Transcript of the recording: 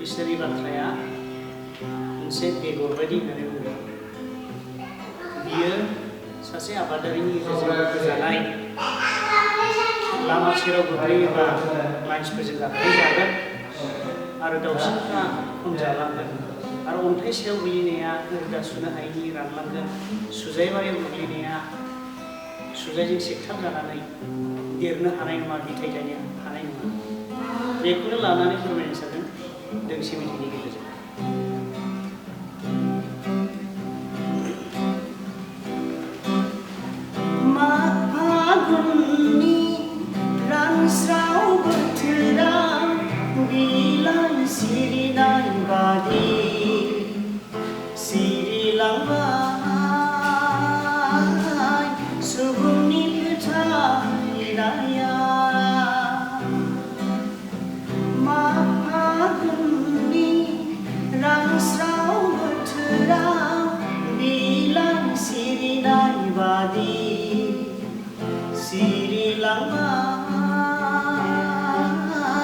बिसोरनि बाथ्राया मोनसे बेगर बायदि होननानै बुङो। बियो सासे आबादारिनि गेजेरजों जानाय लामा सेराव गोग्लैयोबा मानसिफोरजों गाग्लोबजागोन आरो दाउसिनफ्रा खनजालांगोन आरो अन्थाइ सायाव गोलैनाया रोदा सुनो हायैनि रानलांगोन, सुजाइमायाव गोग्लैनाया सुजाइजों सेकथाब जानानै देरनो हानाय नङा, बिथाइ थायनो हानाय नङा। बेखौनो लानानै फोरमायनो सानदों दोंसे मेथाइनि गेजेरजों। माग फागुननि रानस्राव बोथोराव बिलाइ सिरिनाय बादि सिरिलांबाय सुबुंनि फोथायनाया। माग फागुननि रानस्राव बोथोराव बिलाइ सिरिनाय बादि सिरिलांबाय